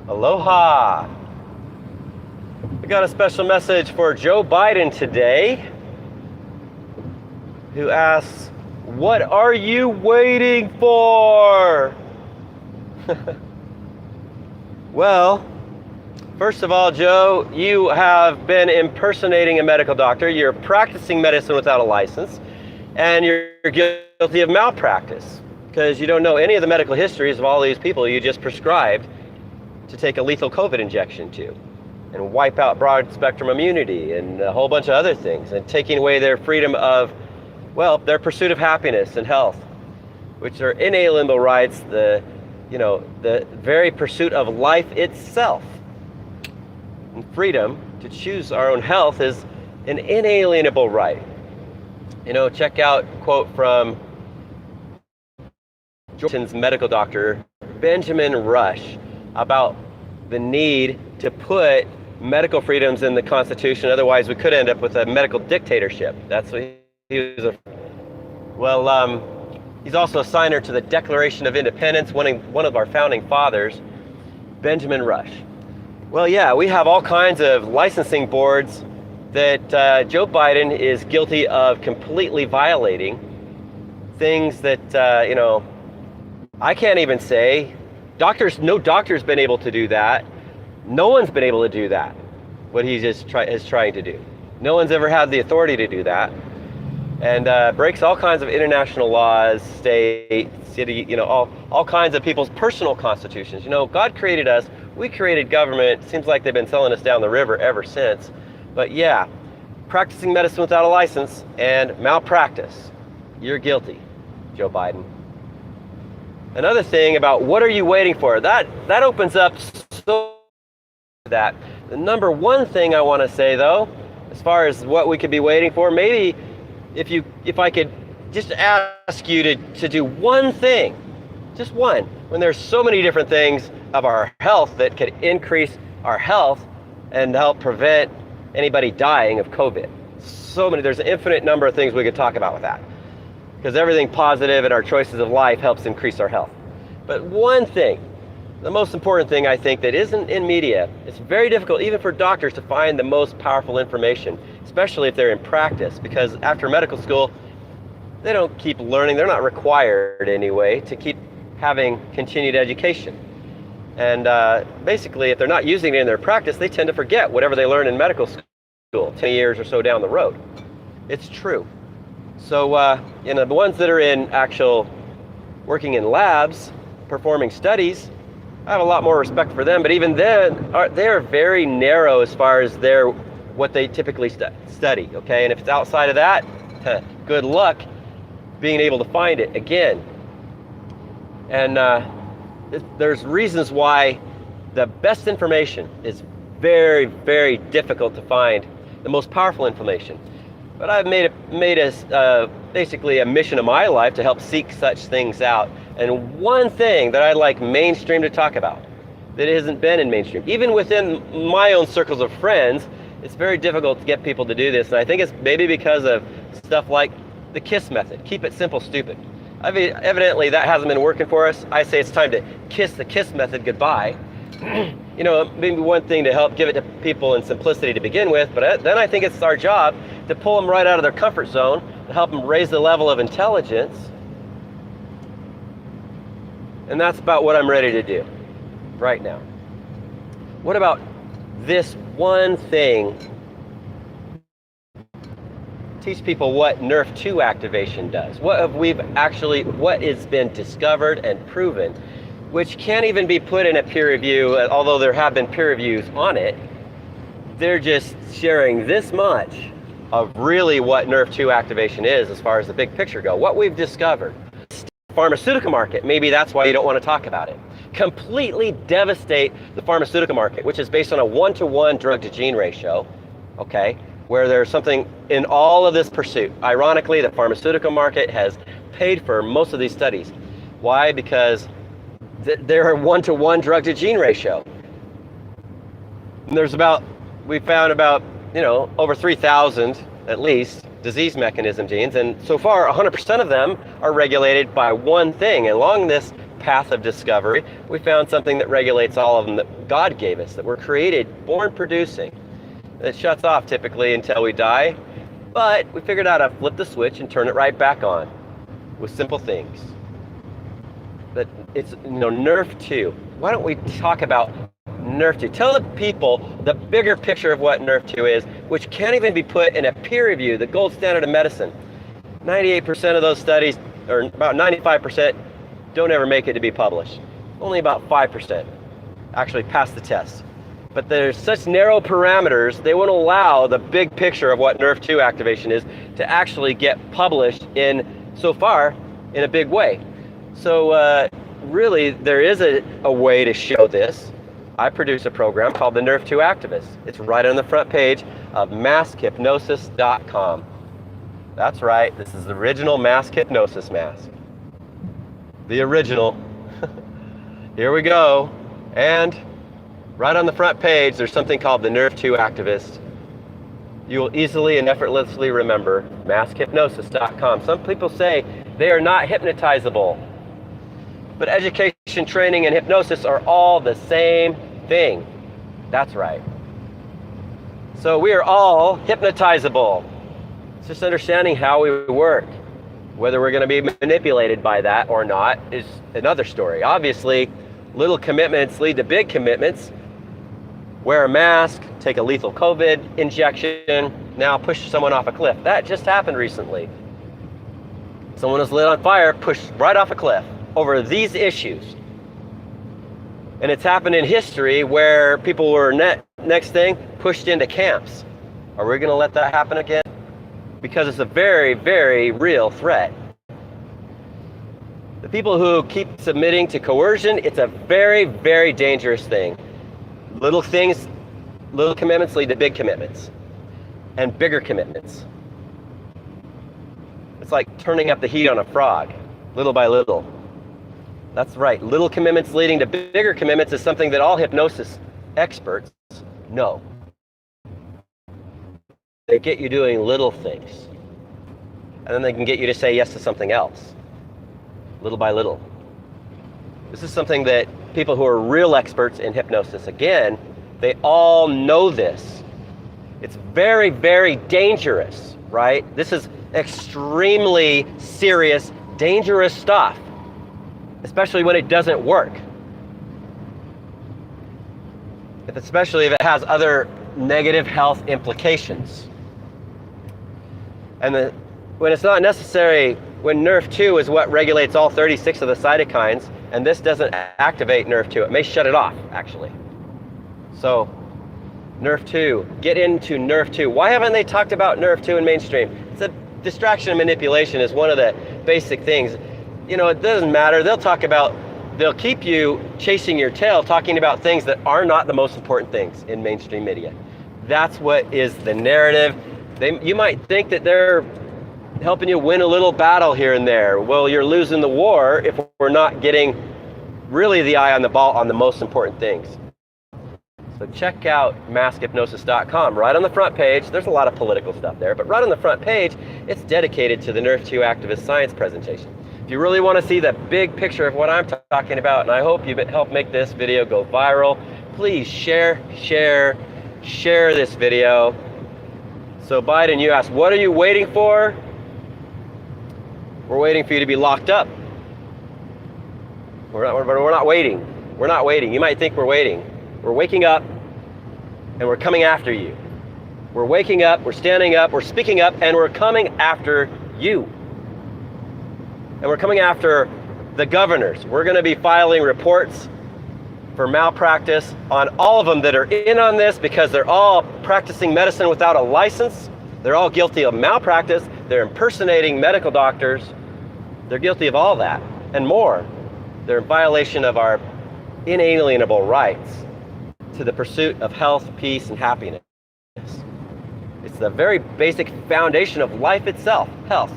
Aloha! We got a special message for Joe Biden today, who asks, "What are you waiting for?" Well, first of all, Joe, you have been impersonating a medical doctor. You're practicing medicine without a license, and you're guilty of malpractice because you don't know any of the medical histories of all these people you just prescribed to take a lethal COVID injection to and wipe out broad spectrum immunity and a whole bunch of other things, and taking away their freedom of, well, their pursuit of happiness and health, which are inalienable rights, the very pursuit of life itself. And freedom to choose our own health is an inalienable right. Check out a quote from Georgetown's medical doctor, Benjamin Rush, about the need to put medical freedoms in the Constitution. Otherwise, we could end up with a medical dictatorship. That's what he was. He's also a signer to the Declaration of Independence, one of our founding fathers, Benjamin Rush. Well, yeah, we have all kinds of licensing boards that Joe Biden is guilty of completely violating. Things that, I can't even say. No doctor's been able to do that. No one's been able to do that, what he is trying to do. No one's ever had the authority to do that. And breaks all kinds of international laws, state, city, all kinds of people's personal constitutions. God created us. We created government. Seems like they've been selling us down the river ever since. But yeah, practicing medicine without a license and malpractice. You're guilty, Joe Biden. Another thing about what are you waiting for? That opens up so that. The number one thing I want to say, though, as far as what we could be waiting for, maybe if I could just ask you to do one thing, just one, when there's so many different things of our health that could increase our health and help prevent anybody dying of COVID. So many, there's an infinite number of things we could talk about with that, because everything positive in our choices of life helps increase our health. But one thing, the most important thing, I think, that isn't in media, it's very difficult even for doctors to find the most powerful information, especially if they're in practice, because after medical school, they don't keep learning. They're not required anyway to keep having continued education. And basically, if they're not using it in their practice, they tend to forget whatever they learn in medical school 10 years or so down the road. It's true. So, the ones that are in working in labs, performing studies, I have a lot more respect for them, but even then, they're very narrow as far as what they typically study, okay? And if it's outside of that, good luck being able to find it again. And there's reasons why the best information is very, very difficult to find, the most powerful information. But I've made basically a mission of my life to help seek such things out. And one thing that I'd like mainstream to talk about that hasn't been in mainstream, even within my own circles of friends, it's very difficult to get people to do this. And I think it's maybe because of stuff like the KISS method. Keep it simple, stupid. Evidently that hasn't been working for us. I say it's time to kiss the KISS method goodbye. Maybe one thing to help give it to people in simplicity to begin with, but then I think it's our job to pull them right out of their comfort zone, to help them raise the level of intelligence. And that's about what I'm ready to do right now. What about this one thing? Teach people what NRF2 activation does. What has been discovered and proven, which can't even be put in a peer review, although there have been peer reviews on it. They're just sharing this much of really what NRF2 activation is as far as the big picture go. What we've discovered. Pharmaceutical market, maybe that's why you don't want to talk about it. Completely devastate the pharmaceutical market, which is based on a 1-to-1 drug to gene ratio, okay, where there's something in all of this pursuit. Ironically, the pharmaceutical market has paid for most of these studies. Why? Because they're a 1-to-1 drug to gene ratio. And we found about, over 3,000 at least disease mechanism genes, and so far 100% of them are regulated by one thing. Along this path of discovery, we found something that regulates all of them that God gave us, that we're created, born producing. It shuts off typically until we die, but we figured out how to flip the switch and turn it right back on with simple things. But it's, Nrf2. Why don't we talk about Nrf2? Tell the people the bigger picture of what Nrf2 is, which can't even be put in a peer review, the gold standard of medicine. 98% of those studies, or about 95%, don't ever make it to be published. Only about 5% actually pass the test. But there's such narrow parameters, they won't allow the big picture of what Nrf2 activation is to actually get published so far in a big way. So really, there is a way to show this. I produce a program called the Nrf2 Activist. It's right on the front page of maskhypnosis.com. That's right, this is the original mask hypnosis mask. The original. Here we go. And right on the front page, there's something called the Nrf2 Activist. You will easily and effortlessly remember maskhypnosis.com. Some people say they are not hypnotizable, but education, training, and hypnosis are all the same thing. That's right. So we are all hypnotizable. It's just understanding how we work. Whether we're going to be manipulated by that or not is another story. Obviously, little commitments lead to big commitments. Wear a mask, take a lethal COVID injection, now push someone off a cliff. That just happened recently. Someone was lit on fire, pushed right off a cliff over these issues. And it's happened in history where people were next thing pushed into camps. Are we going to let that happen again? Because it's a very, very real threat. The people who keep submitting to coercion, it's a very, very dangerous thing. Little things, little commitments lead to big commitments and bigger commitments. It's like turning up the heat on a frog, little by little. That's right, little commitments leading to bigger commitments is something that all hypnosis experts know. They get you doing little things, and then they can get you to say yes to something else, little by little. This is something that people who are real experts in hypnosis, again, they all know this. It's very, very dangerous, right? This is extremely serious, dangerous stuff, especially when it doesn't work. Especially if it has other negative health implications. And when it's not necessary, when Nrf2 is what regulates all 36 of the cytokines, and this doesn't activate Nrf2, it may shut it off, actually. So, Nrf2, get into Nrf2. Why haven't they talked about Nrf2 in mainstream? It's a distraction and manipulation is one of the basic things. It doesn't matter. They'll keep you chasing your tail, talking about things that are not the most important things in mainstream media. That's what is the narrative. You might think that they're helping you win a little battle here and there. Well, you're losing the war if we're not getting really the eye on the ball on the most important things. So check out maskhypnosis.com. Right on the front page, there's a lot of political stuff there, but right on the front page, it's dedicated to the Nrf2 Activist Science presentation. If you really want to see the big picture of what I'm talking about, and I hope you help make this video go viral, please share this video. So Biden, you asked, what are you waiting for? We're waiting for you to be locked up. We're not waiting. We're not waiting. You might think we're waiting. We're waking up and we're coming after you. We're waking up, we're standing up, we're speaking up, and we're coming after you. And we're coming after the governors. We're going to be filing reports for malpractice on all of them that are in on this because they're all practicing medicine without a license. They're all guilty of malpractice. They're impersonating medical doctors. They're guilty of all that and more. They're in violation of our inalienable rights to the pursuit of health, peace, and happiness. It's the very basic foundation of life itself, health.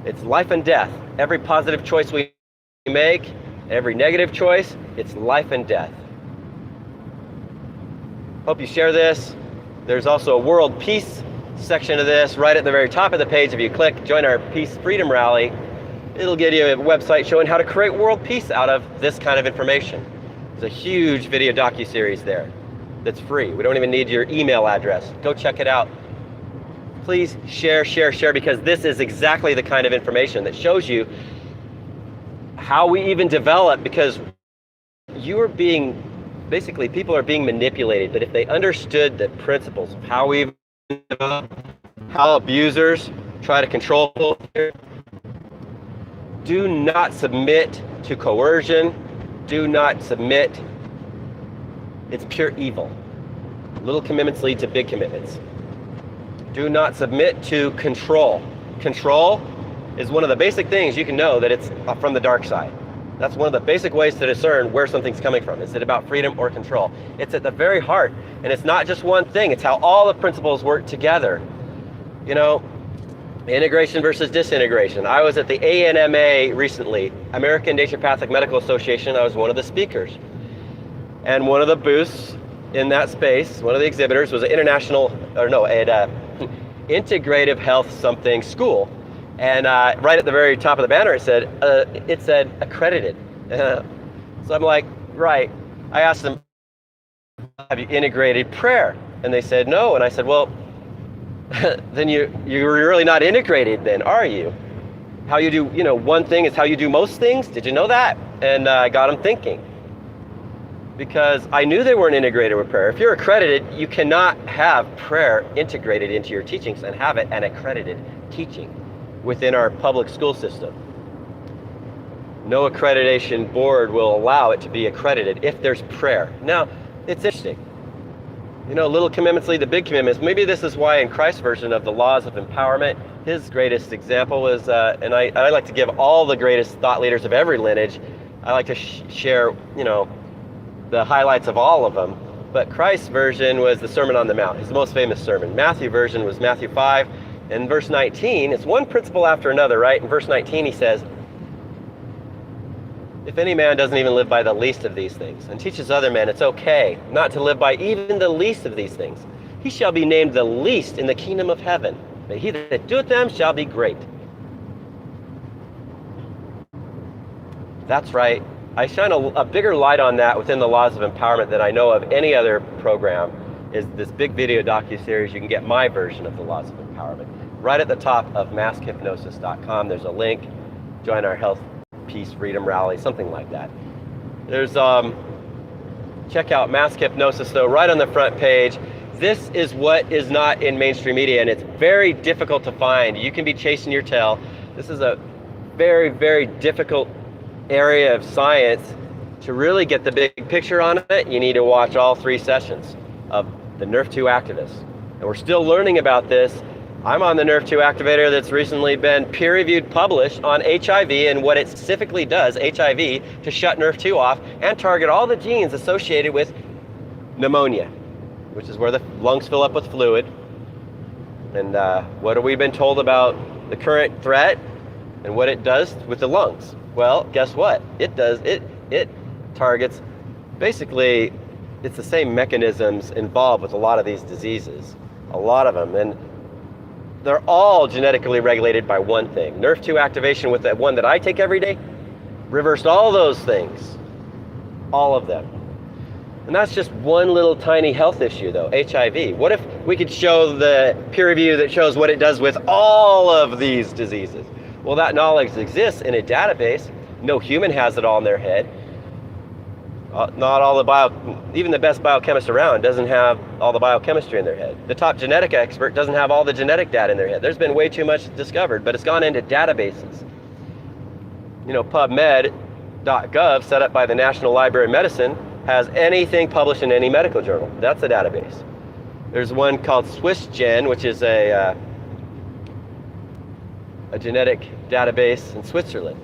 It's life and death. Every positive choice we make, every negative choice, it's life and death. Hope you share this. There's also a world peace section of this right at the very top of the page. If you click join our peace freedom rally, it'll give you a website showing how to create world peace out of this kind of information. There's a huge video docuseries there that's free. We don't even need your email address. Go check it out. Please share, share, share, because this is exactly the kind of information that shows you how we even develop, because basically people are being manipulated, but if they understood the principles of how we develop, how abusers try to control people, do not submit to coercion, do not submit. It's pure evil. Little commitments lead to big commitments. Do not submit to control. Control is one of the basic things you can know that it's from the dark side. That's one of the basic ways to discern where something's coming from. Is it about freedom or control? It's at the very heart, and it's not just one thing. It's how all the principles work together. You know, integration versus disintegration. I was at the ANMA recently, American Naturopathic Medical Association. I was one of the speakers. And one of the booths in that space, one of the exhibitors was an integrative health something school. And right at the very top of the banner, it said accredited. So I'm like, right. I asked them, have you integrated prayer? And they said, no. And I said, well, then you're really not integrated then, are you? How you do, one thing is how you do most things. Did you know that? And I got them thinking. Because I knew they weren't integrated with prayer. If you're accredited, you cannot have prayer integrated into your teachings and have it an accredited teaching within our public school system. No accreditation board will allow it to be accredited if there's prayer. Now, it's interesting. Little commitments lead to big commitments. Maybe this is why in Christ's version of the laws of empowerment, his greatest example was, and I like to give all the greatest thought leaders of every lineage, I like to share, the highlights of all of them. But Christ's version was the Sermon on the Mount. It's the most famous sermon. Matthew's version was Matthew 5. In verse 19, it's one principle after another, right? In verse 19, he says, if any man doesn't even live by the least of these things and teaches other men it's okay not to live by even the least of these things, he shall be named the least in the kingdom of heaven. But he that doeth them shall be great. That's right. I shine a bigger light on that within the laws of empowerment than I know of any other program, is this big video docuseries. You can get my version of the laws of empowerment. Right at the top of maskhypnosis.com, there's a link. Join our health, peace, freedom rally, something like that. There's, check out Mask Hypnosis though, right on the front page. This is what is not in mainstream media, and it's very difficult to find. You can be chasing your tail. This is a very, very difficult area of science. To really get the big picture on it, you need to watch all 3 sessions of the Nerve2 Activist. And we're still learning about this. I'm on the Nerve2 activator that's recently been peer-reviewed, published on HIV and what it specifically does, HIV, to shut Nerve2 off and target all the genes associated with pneumonia, which is where the lungs fill up with fluid. And what have we been told about the current threat and what it does with the lungs? Well, guess what? It targets, basically, it's the same mechanisms involved with a lot of these diseases, a lot of them. And they're all genetically regulated by one thing. Nerve2 activation with that one that I take every day reversed all those things, all of them. And that's just one little tiny health issue though, HIV. What if we could show the peer review that shows what it does with all of these diseases? Well, that knowledge exists in a database. No human has it all in their head. Not all even the best biochemist around doesn't have all the biochemistry in their head. The top genetic expert doesn't have all the genetic data in their head. There's been way too much discovered, but it's gone into databases. PubMed.gov, set up by the National Library of Medicine, has anything published in any medical journal. That's a database. There's one called SwissGen, which is a genetic database in Switzerland.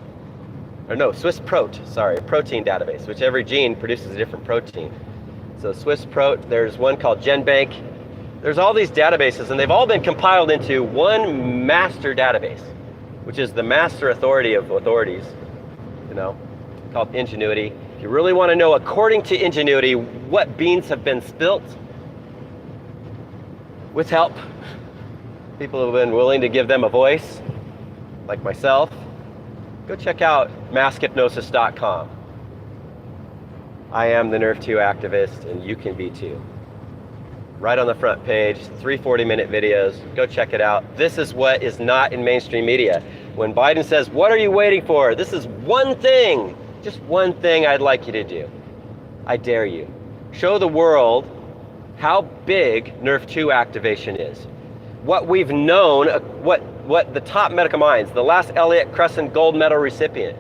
SwissProt, a protein database, which every gene produces a different protein. So SwissProt, there's one called GenBank. There's all these databases, and they've all been compiled into one master database, which is the master authority of authorities, called Ingenuity. If you really want to know, according to Ingenuity, what beans have been spilt, with help, people have been willing to give them a voice, like myself. go check out maskhypnosis.com. I am the Nerve 2 activist, and you can be too. Right on the front page, 3 40-minute videos. Go check it out. This is what is not in mainstream media. When Biden says, what are you waiting for? This is one thing, just one thing I'd like you to do. I dare you. Show the world how big Nerve 2 activation is. What we've known, what the top medical minds, the last Elliott Crescent Gold Medal recipient,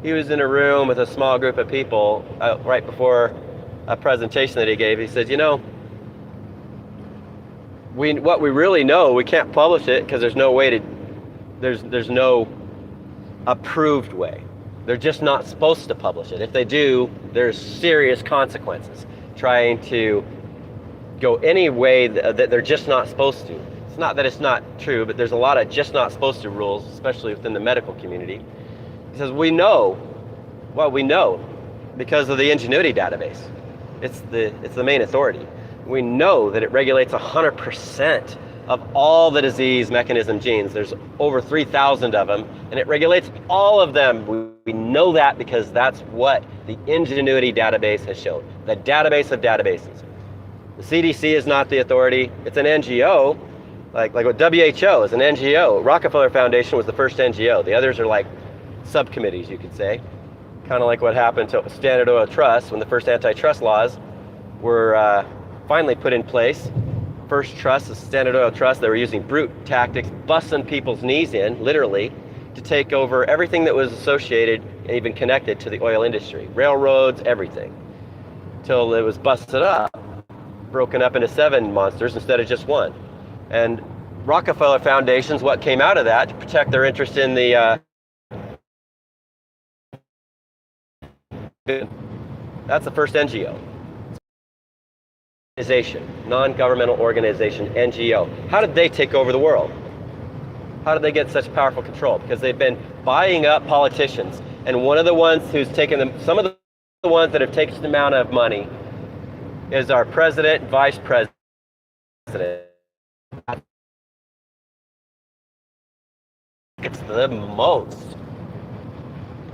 he was in a room with a small group of people right before a presentation that he gave. He said, you know, what we really know, we can't publish it because there's no way to, there's no approved way. They're just not supposed to publish it. If they do, there's serious consequences. Trying to go any way that they're just not supposed to. It's not that it's not true, but there's a lot of just not supposed to rules, especially within the medical community. He says, we know because of the Ingenuity database. It's the main authority. We know that it regulates 100% of all the disease mechanism genes. There's over 3,000 of them, and it regulates all of them. We know that because that's what the Ingenuity database has shown. The database of databases. The CDC is not the authority. It's an NGO, like what WHO is an NGO. Rockefeller Foundation was the first NGO. The others are like subcommittees, you could say. Kind of like what happened to Standard Oil Trust when the first antitrust laws were finally put in place. First trust, the Standard Oil Trust, they were using brute tactics, busting people's knees in, literally, to take over everything that was associated and even connected to the oil industry. Railroads, everything. Till it was busted up, broken up into 7 monsters instead of just one. And Rockefeller Foundation's what came out of that to protect their interest in the that's the first NGO. Non-governmental organization, NGO. How did they take over the world? How did they get such powerful control? Because they've been buying up politicians. And one of the ones who's taken them, some of the ones that have taken the amount of money is our president, vice president. It's the most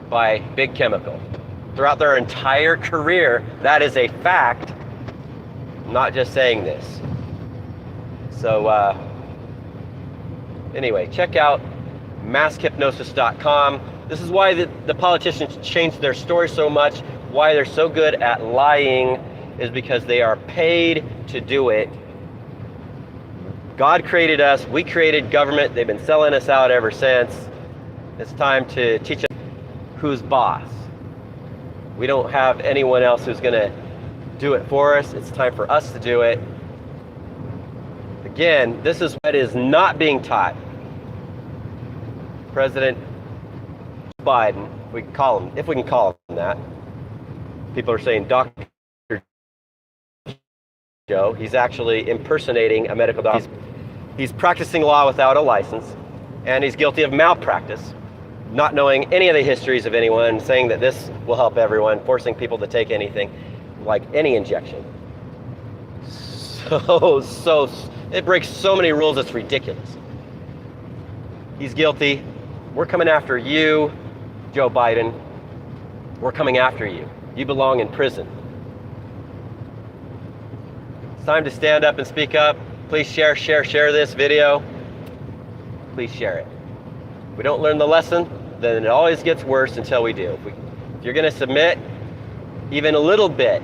by Big Chemical. Throughout their entire career, that is a fact. I'm not just saying this. So anyway, check out maskhypnosis.com. This is why the politicians changed their story so much, why they're so good at lying, is because they are paid to do it. God created us, we created government, they've been selling us out ever since. It's time to teach them who's boss. We don't have anyone else who's gonna do it for us. It's time for us to do it. Again, this is what is not being taught. President Biden, if we can call him that. People are saying Dr. Joe. He's actually impersonating a medical doctor. He's practicing law without a license, and he's guilty of malpractice, not knowing any of the histories of anyone, saying that this will help everyone, forcing people to take anything, like any injection. So it breaks so many rules, it's ridiculous. He's guilty. We're coming after you, Joe Biden. We're coming after you. You belong in prison. It's time to stand up and speak up. Please share this video. Please share it. If we don't learn the lesson, then it always gets worse until we do. If you're going to submit even a little bit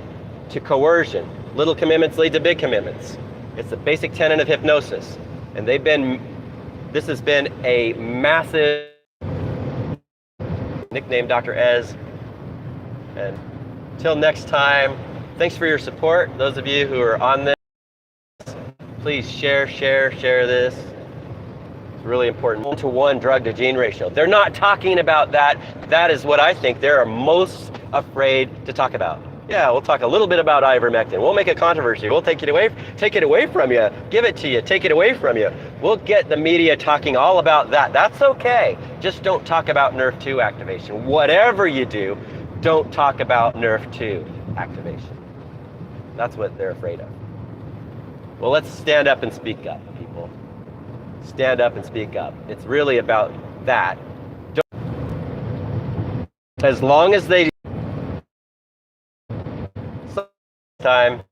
to coercion, little commitments lead to big commitments. It's the basic tenet of hypnosis. And this has been a massive, nickname Dr. Ez. And until next time, thanks for your support. Those of you who are on this, please share this. It's really important. 1-to-1 drug to gene ratio. They're not talking about that. That is what I think they're most afraid to talk about. Yeah, we'll talk a little bit about ivermectin. We'll make a controversy. We'll take it away from you. Give it to you. Take it away from you. We'll get the media talking all about that. That's okay. Just don't talk about Nerve 2 activation. Whatever you do, don't talk about Nerve 2 activation. That's what they're afraid of. Well, let's stand up and speak up, people. Stand up and speak up. It's really about that. as long as they time